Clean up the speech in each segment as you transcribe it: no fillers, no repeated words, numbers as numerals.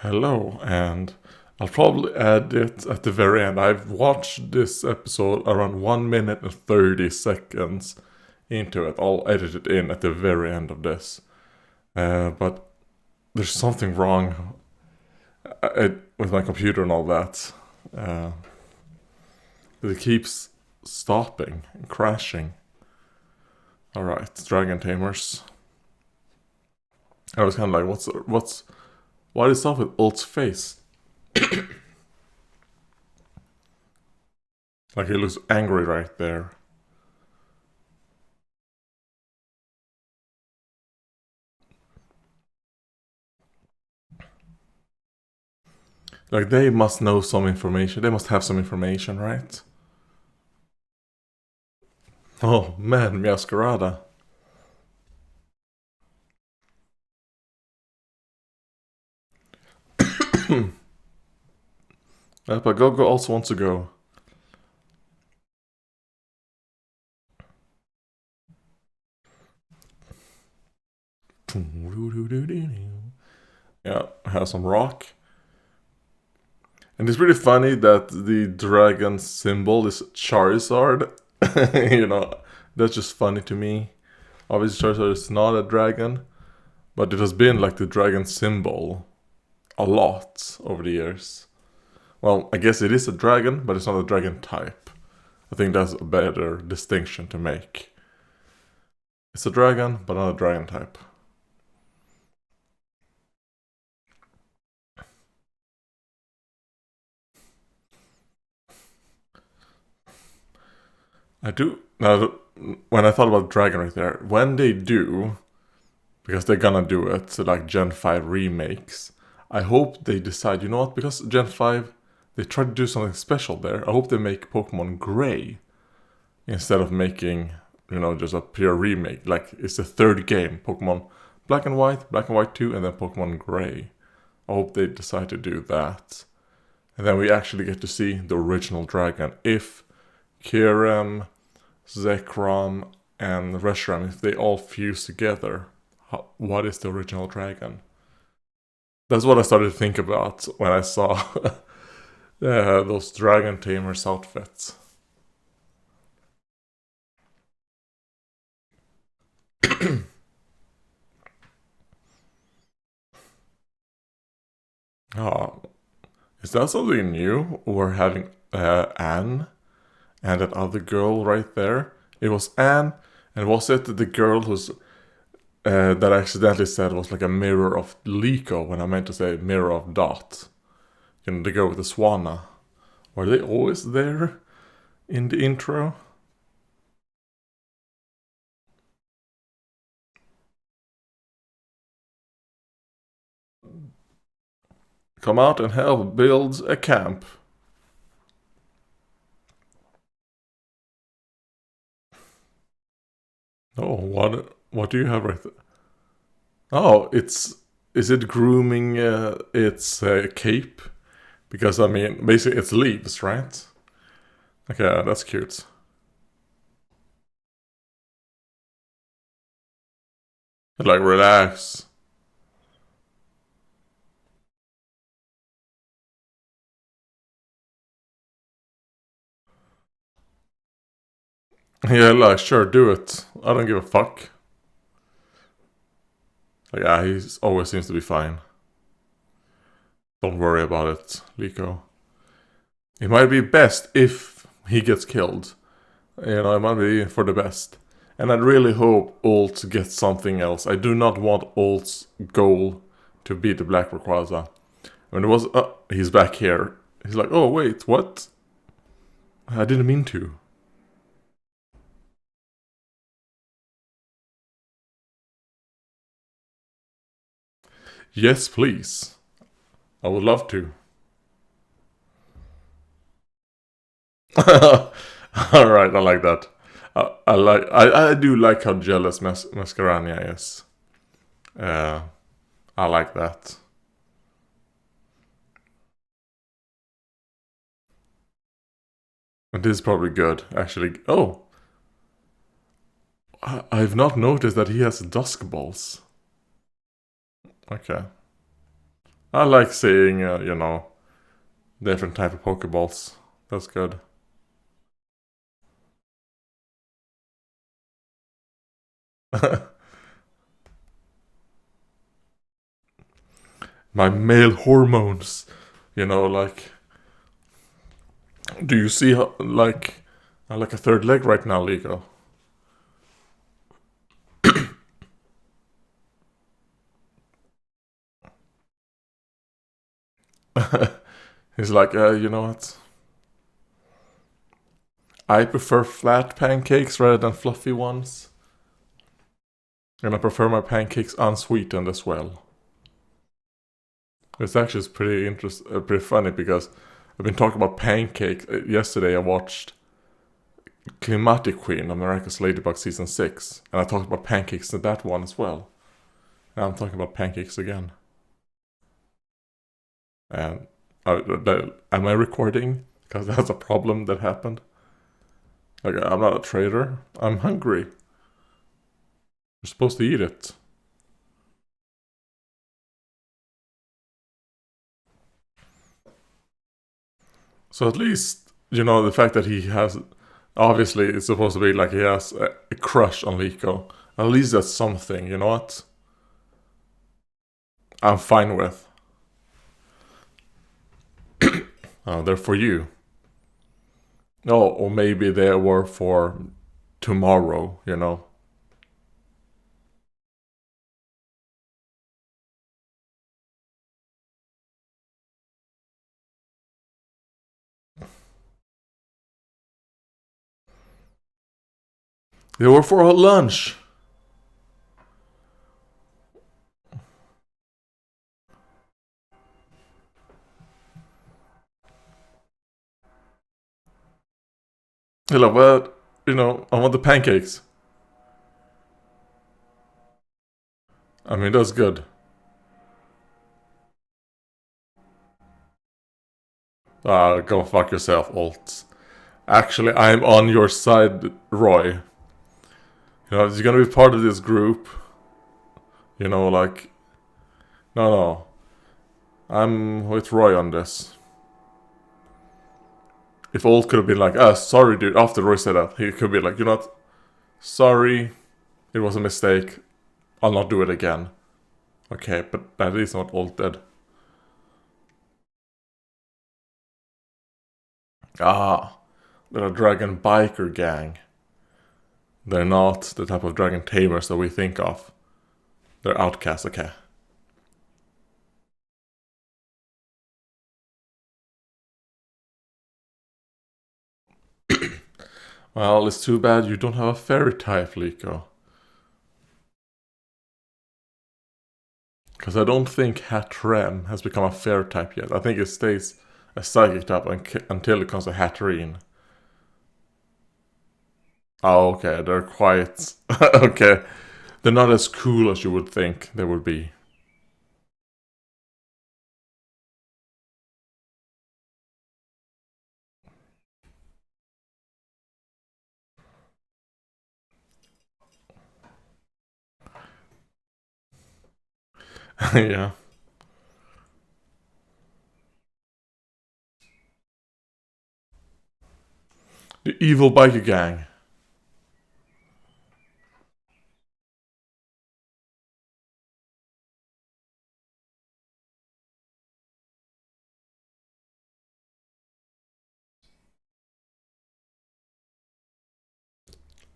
Hello, and I'll probably add it at the very end. I've watched this episode around 1 minute and 30 seconds into it. I'll edit it in at the very end of this. But there's something wrong with my computer and all that. It keeps stopping and crashing. Alright, Dragon Tamers. I was kind of like, what is up with Ult's face? Like he looks angry right there. Like they must know some information. They must have some information, right? Oh man, Masquerada. But Gogo also wants to go. Yeah, have some rock. And it's really funny that the dragon symbol is Charizard. You know, that's just funny to me. Obviously, Charizard is not a dragon, but it has been like the dragon symbol a lot over the years. Well, I guess it is a dragon, but it's not a dragon type. I think that's a better distinction to make. It's a dragon, but not a dragon type. I do. Now, when I thought about dragon right there, when they do, because they're gonna do it, so like Gen 5 remakes, I hope they decide, you know what, because Gen 5, they try to do something special there. I hope they make Pokemon Gray instead of making, you know, just a pure remake. Like, it's the third game, Pokemon Black and White 2, and then Pokemon Gray. I hope they decide to do that. And then we actually get to see the original dragon. If Kyurem, Zekrom, and Reshiram, if they all fuse together, what is the original dragon? That's what I started to think about when I saw those Dragon Tamers outfits. Oh, is that something new? We're having Anne and that other girl right there. It was Anne, and was it the girl who's that I accidentally said was like a mirror of Liko when I meant to say mirror of Dot? You know, the girl with the Swanna. Were they always there in the intro? Come out and help build a camp. Oh, what do you have right there? Oh, is it grooming its cape? Because I mean, basically it's leaves, right? Okay, that's cute. Like relax. Yeah, like sure, do it. I don't give a fuck. Like, yeah, he always seems to be fine. Don't worry about it, Liko. It might be best if he gets killed. You know, it might be for the best. And I really hope Ult gets something else. I do not want Ult's goal to be the Black Rayquaza. When it was, he's back here. He's like, oh wait, what? I didn't mean to. Yes, please. I would love to. All right, I like that. I do like how jealous Mascarania is. Uh, I like that. And this is probably good, actually. Oh, I've not noticed that he has dusk balls. Okay, I like seeing, different type of Pokeballs. That's good. My male hormones, like. Do you see how, like, I like a third leg right now, Liko? He's like, you know what? I prefer flat pancakes rather than fluffy ones. And I prefer my pancakes unsweetened as well. It's actually pretty pretty funny because I've been talking about pancakes. Yesterday I watched Climatic Queen, America's Ladybug Season 6. And I talked about pancakes in that one as well. And I'm talking about pancakes again. And am I recording? Because that's a problem that happened. Like, I'm not a traitor. I'm hungry. You're supposed to eat it. So at least, the fact that he has... Obviously, it's supposed to be like he has a crush on Liko. At least that's something, you know what? I'm fine with. They're for you. Oh, or maybe they were for tomorrow, They were for lunch. Hello, but, I want the pancakes. I mean, that's good. Go fuck yourself, Alt. Actually, I'm on your side, Roy. You're gonna be part of this group. Like... No. I'm with Roy on this. If Alt could have been like, sorry, dude, after Roy said that, he could be like, what? Sorry, it was a mistake. I'll not do it again. Okay, but that is not Alt did. They're a dragon biker gang. They're not the type of dragon tamers that we think of. They're outcasts, okay. Well, it's too bad you don't have a fairy type, Liko. Because I don't think Hatrem has become a fairy type yet. I think it stays a psychic type until it comes to Hatterene. Oh, okay, they're quite... okay. They're not as cool as you would think they would be. Yeah. The evil biker gang.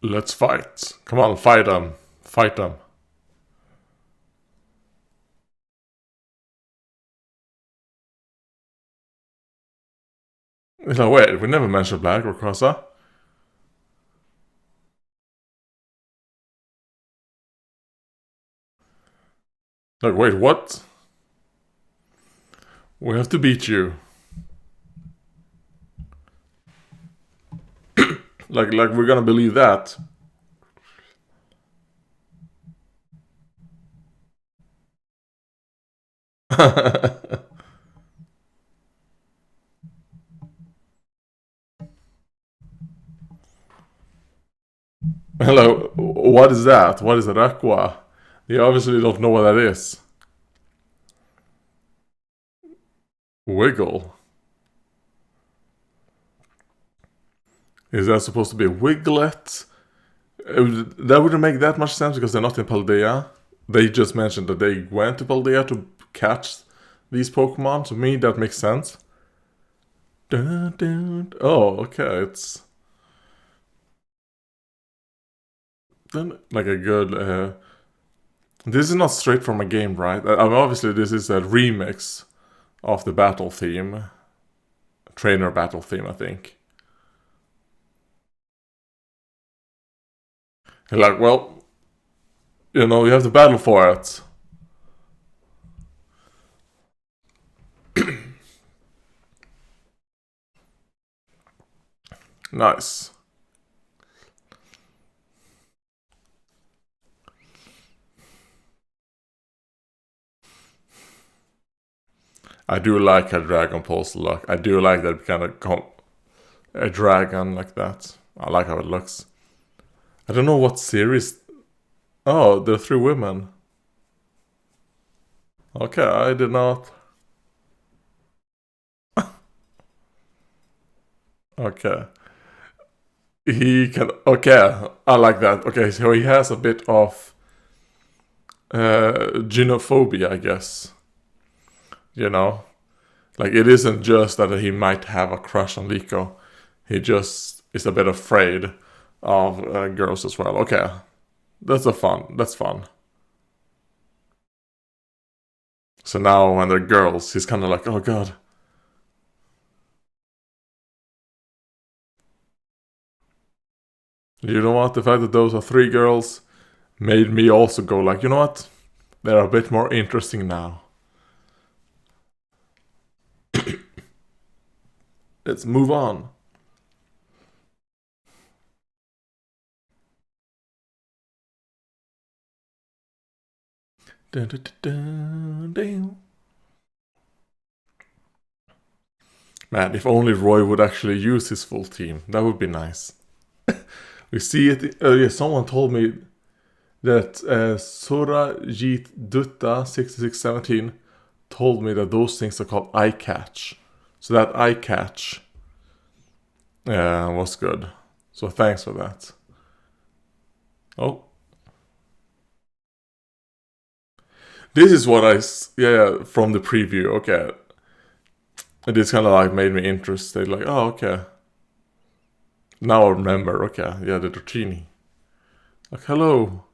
Let's fight. Come on, fight them. Fight them. No, wait, we never mentioned Black or Crassa. Like, wait, what? We have to beat you. like we're gonna believe that. Hello, what is that? What is an aqua? You obviously don't know what that is. Wiggle. Is that supposed to be a Wiglet? That wouldn't make that much sense because they're not in Paldea. They just mentioned that they went to Paldea to catch these Pokemon. To me, that makes sense. Dun, dun. Oh, okay. It's like a good. This is not straight from a game, right? I mean, obviously, this is a remix of the battle theme, trainer battle theme, I think. And like, well, you have to battle for it. Nice. I do like a Dragon Pulse look. I do like that kind of a dragon like that. I like how it looks. I don't know what series. Oh, the three women. Okay, I did not. Okay. He can. Okay, I like that. Okay, so he has a bit of genophobia, I guess. Like it isn't just that he might have a crush on Liko. He just is a bit afraid of girls as well. Okay, that's fun. So now when they're girls, he's kind of like, oh god. You know what? The fact that those are three girls made me also go like, you know what? They're a bit more interesting now. Let's move on. Dun, dun, dun, dun. Man, if only Roy would actually use his full team, that would be nice. We see it. Yeah, someone told me that Surajit Dutta 6617 told me that those things are called eye catch. So that eye catch was good. So thanks for that. Oh. This is what from the preview. Okay. It is kind of like made me interested. Like, oh, okay. Now I remember. Okay. Yeah, the Dratini. Like, hello.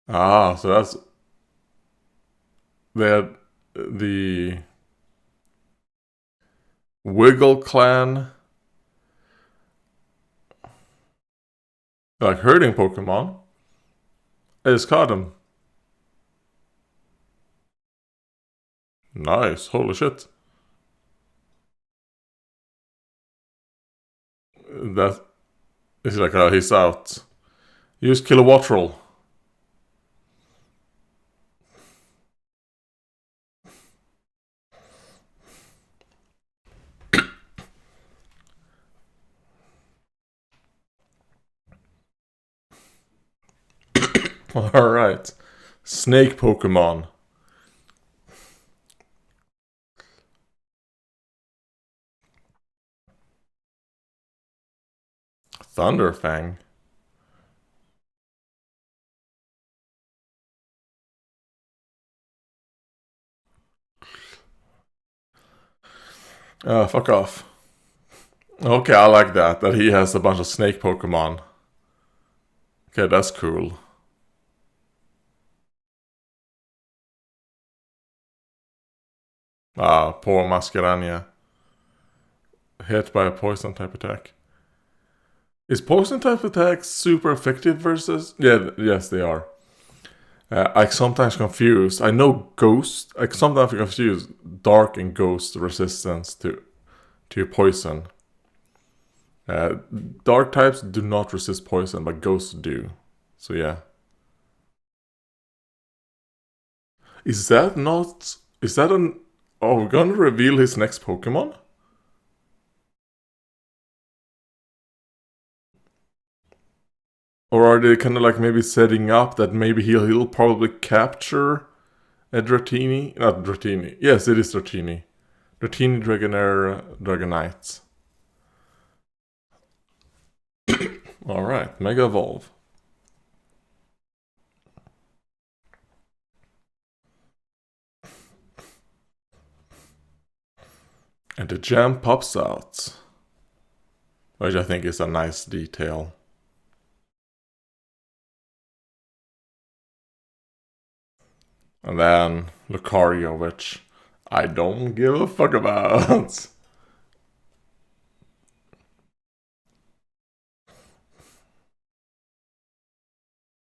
Ah, so that's the Wiggle clan, like herding Pokemon. I just caught him. Nice, holy shit. That is like, he's out. Use Kilowattrel. Alright. Snake Pokemon. Thunderfang. Fuck off. Okay, I like that. That he has a bunch of snake Pokemon. Okay, that's cool. Ah, poor Mascherania. Hit by a poison type attack. Is poison type attacks super effective versus? Yeah, yes, they are. I sometimes confuse. I know ghost. I sometimes confuse dark and ghost resistance to poison. Dark types do not resist poison, but ghosts do. So yeah. Is that not? Is that an? Oh, we're gonna reveal his next Pokemon. Or are they kind of like maybe setting up that maybe he'll probably capture Dratini? Not Dratini. Yes, it is Dratini. Dratini, Dragonair, Dragonites. Alright, Mega Evolve. And the gem pops out. Which I think is a nice detail. And then Lucario, which I don't give a fuck about.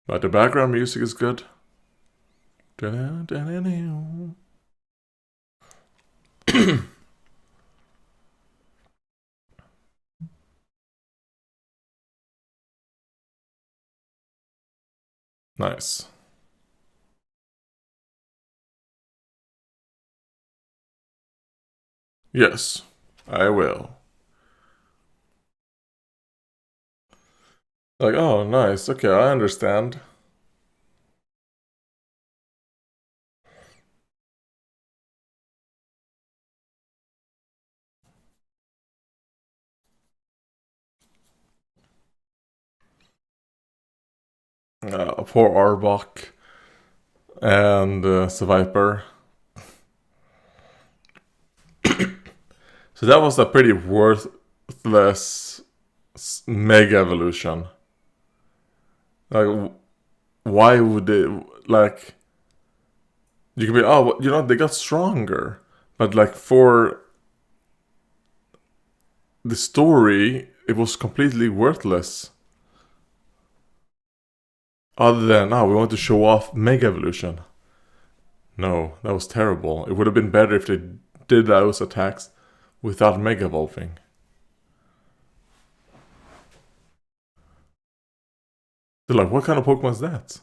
But the background music is good. Nice. Yes, I will. Like, oh, nice. Okay, I understand. Poor Arbok and Seviper. So that was a pretty worthless mega evolution. Like, why would they, like, you could be, oh, you know, they got stronger. But, like, for the story, it was completely worthless. Other than, oh, we want to show off Mega Evolution. No, that was terrible. It would have been better if they did those attacks without Mega Evolving. They're like, what kind of Pokemon is that?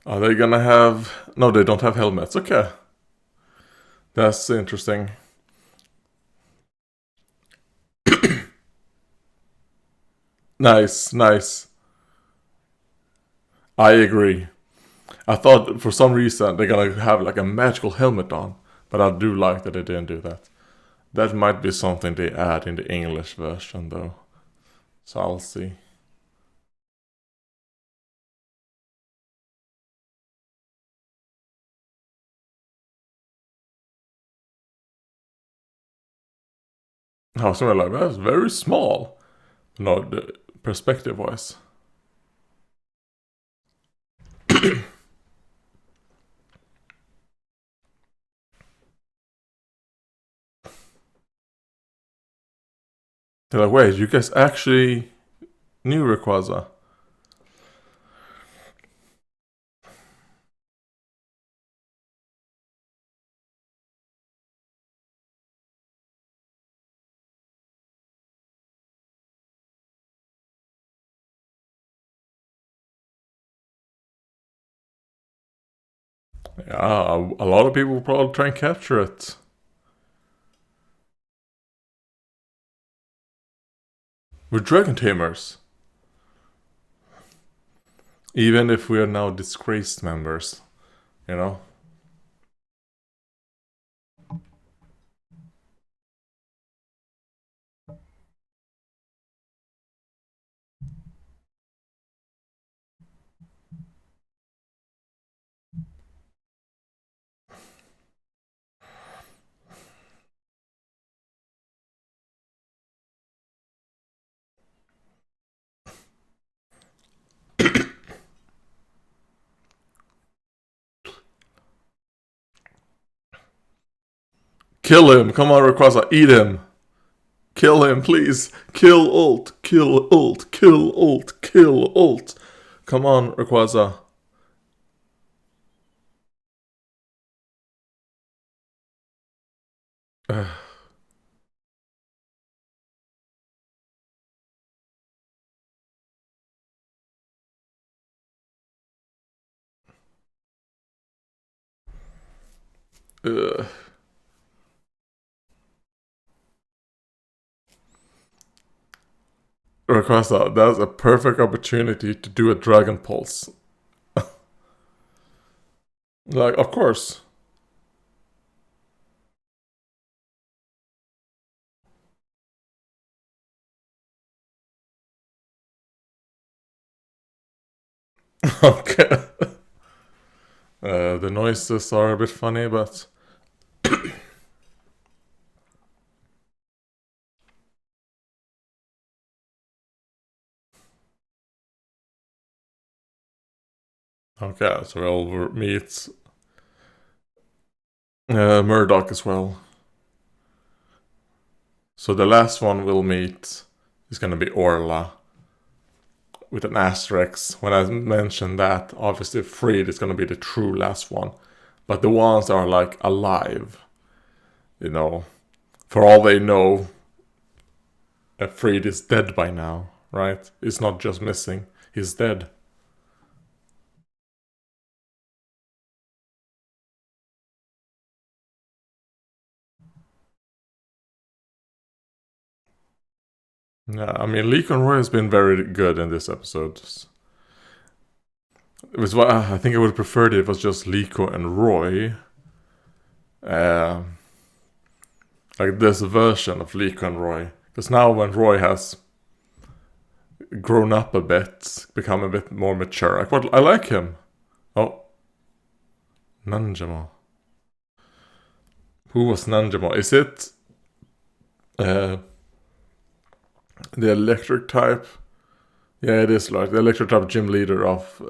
Are they gonna have... No, they don't have helmets. Okay. That's interesting. Nice, nice. I agree. I thought for some reason they're gonna have like a magical helmet on, but I do like that they didn't do that. That might be something they add in the English version though. So I'll see. I was like, that's very small. No, the perspective wise. They're like, wait, you guys actually knew Rayquaza? Yeah, a lot of people will probably try and capture it. We're Dragon Tamers. Even if we are now disgraced members, you know? Kill him! Come on, Rayquaza, eat him! Kill him, please! Kill ult! Kill ult! Kill ult! Kill ult! Come on, Rayquaza. Ugh. Rayquaza, that's a perfect opportunity to do a Dragon Pulse. Like, of course. Okay. The noises are a bit funny, but... Okay, so we'll meet Murdoch as well. So the last one we'll meet is gonna be Orla. With an asterisk. When I mentioned that, obviously Freed is gonna be the true last one. But the ones that are like alive, you know, for all they know, Freed is dead by now, right? He's not just missing, he's dead. Yeah, I mean, Liko and Roy has been very good in this episode. It was what I think I would have preferred it was just Liko and Roy. Like this version of Liko and Roy. Because now when Roy has grown up a bit, become a bit more mature, I like him. Oh, Nanjamo. Who was Nanjamo? Is it the electric type? Yeah, it is like the electric type gym leader of.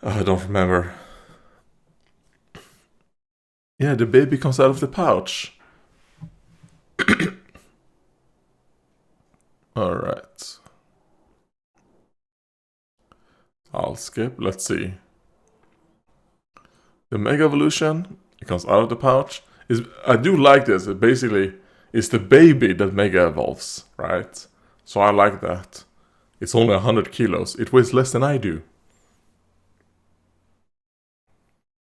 I don't remember. Yeah, the baby comes out of the pouch. Alright. I'll skip. Let's see. The Mega Evolution, it comes out of the pouch. I do like this. It basically is the baby that Mega evolves, right? So I like that. It's only 100 kilos. It weighs less than I do.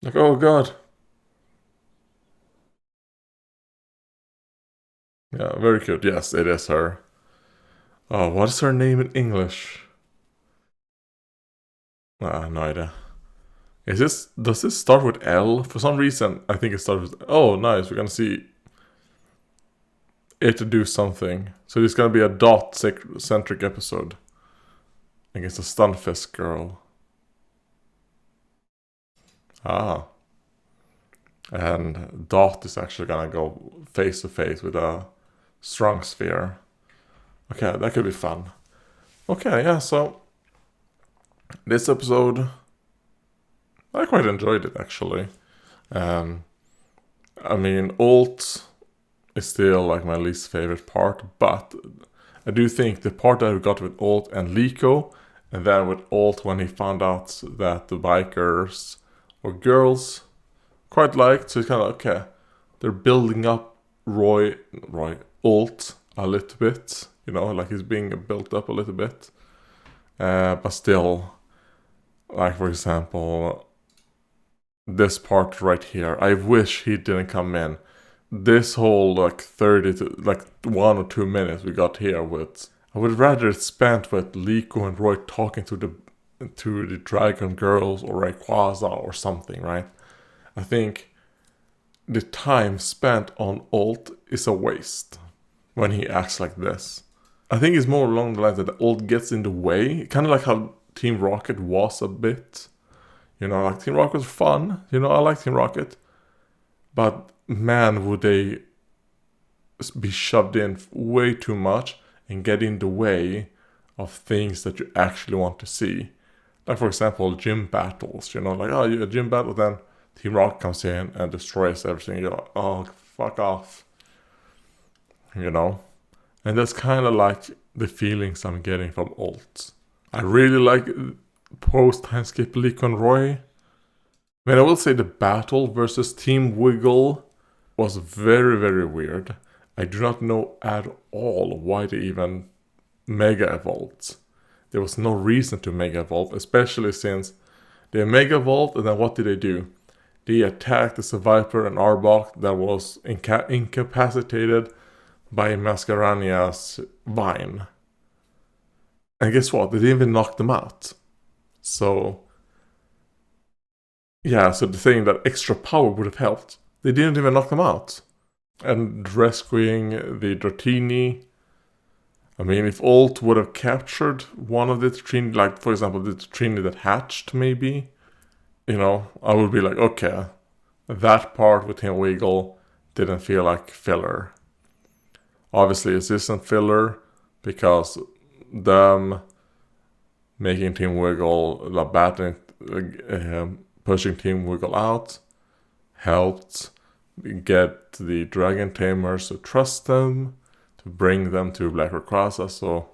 Like, oh god. Yeah, very cute. Yes, it is her. Oh, what is her name in English? No idea. Does this start with L? For some reason, I think it starts with... Oh, nice. We're gonna see it to do something. So it's gonna be a dot-centric episode. Against a Stunfisk girl. Ah. And Dot is actually gonna go face to face with a strong sphere. Okay, that could be fun. Okay, yeah, so this episode, I quite enjoyed it actually. I mean, Alt is still like my least favorite part, but I do think the part that we got with Alt and Liko, and then with Alt when he found out that the bikers were girls, quite liked. So it's kind of okay. They're building up Alt a little bit, you know, like he's being built up a little bit, but still, like for example, this part right here, I wish he didn't come in. This whole like 30 to like 1 or 2 minutes we got here with, I would rather it spent with Liko and Roy talking to the dragon girls or Rayquaza or something, right? I think the time spent on Alt is a waste when he acts like this. I think it's more along the lines that the Alt gets in the way, kind of like how Team Rocket was a bit. You know, like Team Rocket was fun. You know, I like Team Rocket. But man, would they be shoved in way too much and get in the way of things that you actually want to see. Like for example, gym battles. You know, like, oh, you a gym battle, then Team Rocket comes in and destroys everything. You're like, oh, fuck off. You know? And that's kind of like the feelings I'm getting from Alt. I really like post-time skip Liko and Roy. I mean, I will say the battle versus Team Wiggle was very, very weird. I do not know at all why they even Mega Evolved. There was no reason to Mega Evolve, especially since they Mega Evolved, and then what did they do? They attacked the Seviper and Arbok that was incapacitated by Mascherania's vine. And guess what? They didn't even knock them out. So, yeah, so the saying that extra power would have helped. They didn't even knock them out. And rescuing the Dratini. I mean, if Alt would have captured one of the Dratini, like, for example, the Dratini that hatched, maybe, you know, I would be like, okay, that part with Team Wiggle didn't feel like filler. Obviously, it isn't filler because them making Team Wiggle, pushing Team Wiggle out, helped get the Dragon Tamers to trust them, to bring them to Black Rayquaza. So,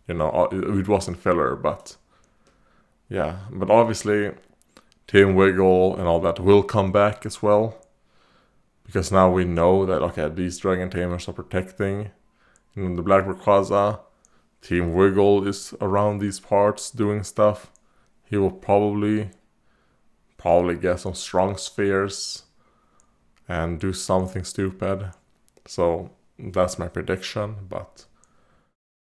you know, it wasn't filler, but yeah. But obviously, Team Wiggle and all that will come back as well. Because now we know that, okay, these Dragon Tamers are protecting the Black Rayquaza. Team Wiggle is around these parts doing stuff. He will probably get some strong spheres and do something stupid. So that's my prediction, but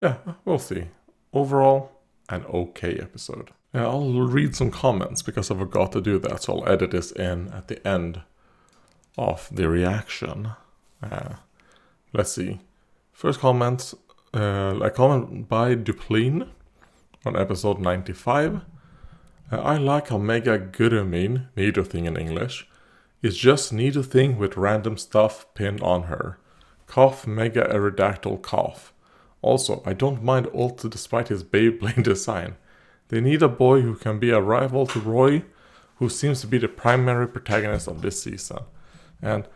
yeah, we'll see. Overall, an okay episode. Yeah, I'll read some comments because I forgot to do that, so I'll edit this in at the end of the reaction. Let's see. First comment, a comment by Duplain on episode 95. I like how Mega Gurumin, Nidothing in English, is just Nidothing with random stuff pinned on her. Cough Mega Aerodactyl cough. Also, I don't mind Alt despite his Beyblade design. They need a boy who can be a rival to Roy, who seems to be the primary protagonist of this season. And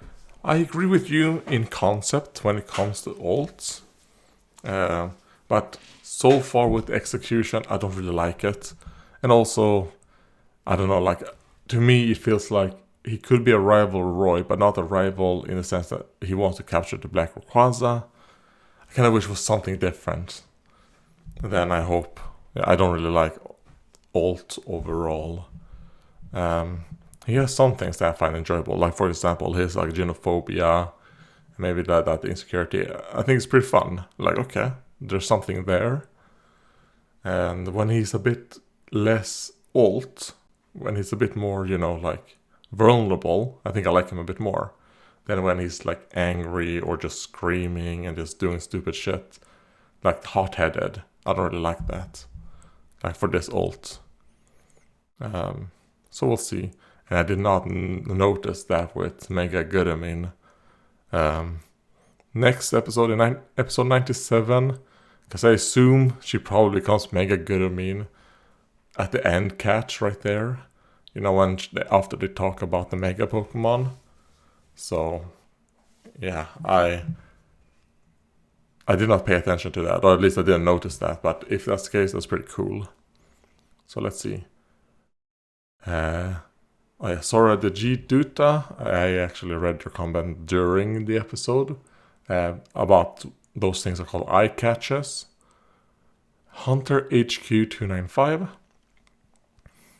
I agree with you in concept when it comes to Alt. But so far with execution, I don't really like it. And also, I don't know, like, to me it feels like he could be a rival Roy, but not a rival in the sense that he wants to capture the Black Rayquaza. I kind of wish it was something different. Then I hope. I don't really like Alt overall. He has some things that I find enjoyable, like for example his like genophobia, maybe that insecurity. I think it's pretty fun. Like, okay, there's something there. And when he's a bit less Alt, when he's a bit more, you know, like vulnerable, I think I like him a bit more than when he's like angry or just screaming and just doing stupid shit, like hot-headed. I don't really like that, like for this Alt. So we'll see. And I did not notice that with Mega Gurumin. Next episode, in episode 97, because I assume she probably becomes Mega Gurumin at the end catch right there. You know, when after they talk about the Mega Pokemon. So, yeah, I did not pay attention to that, or at least I didn't notice that. But if that's the case, that's pretty cool. So let's see. Oh yeah, Sora the G Duta. I actually read your comment during the episode about those things are called eye catches. Hunter HQ295.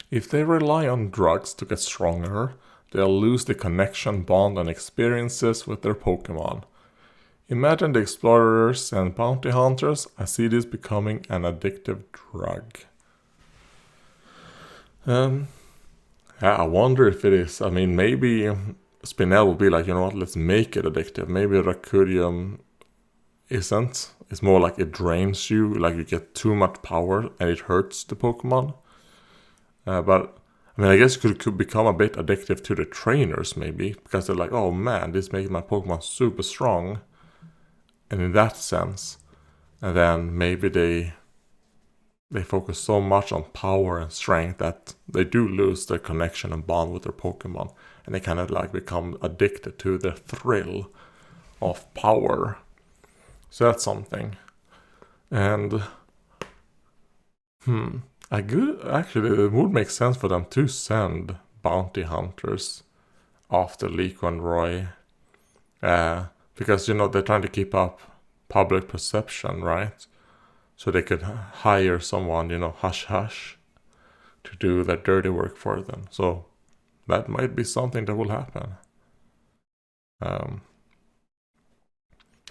If they rely on drugs to get stronger, they'll lose the connection, bond, and experiences with their Pokemon. Imagine the explorers and bounty hunters. I see this becoming an addictive drug. Yeah, I wonder if it is. I mean, maybe Spinel will be like, you know what, let's make it addictive. Maybe Rakudium isn't. It's more like it drains you, like you get too much power and it hurts the Pokemon. But, I mean, I guess it could become a bit addictive to the trainers, maybe. Because they're like, oh man, this makes my Pokemon super strong. And in that sense. And then maybe they focus so much on power and strength that they do lose their connection and bond with their Pokemon. And they kind of like become addicted to the thrill of power. So that's something. And, actually, it would make sense for them to send bounty hunters after Liko and Roy. Because, you know, they're trying to keep up public perception, right? So they could hire someone, you know, hush, to do that dirty work for them. So that might be something that will happen. Kind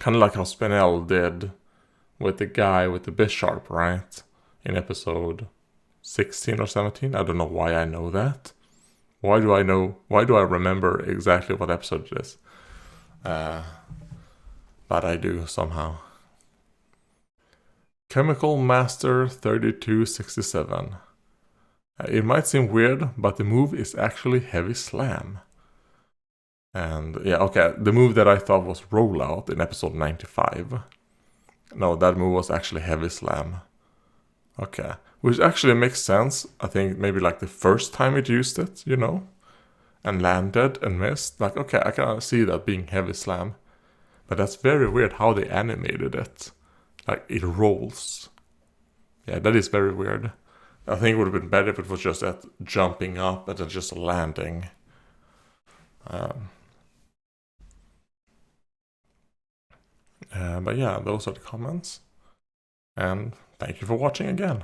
Kind of like how Spinel did with the guy with the Bisharp, right? In episode 16 or 17. I don't know why I know that. Why do I remember exactly what episode it is? But I do somehow. Chemical Master 3267. It might seem weird, but the move is actually Heavy Slam. And yeah, okay, the move that I thought was Rollout in episode 95. No, that move was actually Heavy Slam. Okay, which actually makes sense. I think maybe like the first time it used it, you know, and landed and missed. Like, okay, I can see that being Heavy Slam. But that's very weird how they animated it. Like, it rolls. Yeah, that is very weird. I think it would have been better if it was just that jumping up and then just landing. But yeah, those are the comments. And thank you for watching again.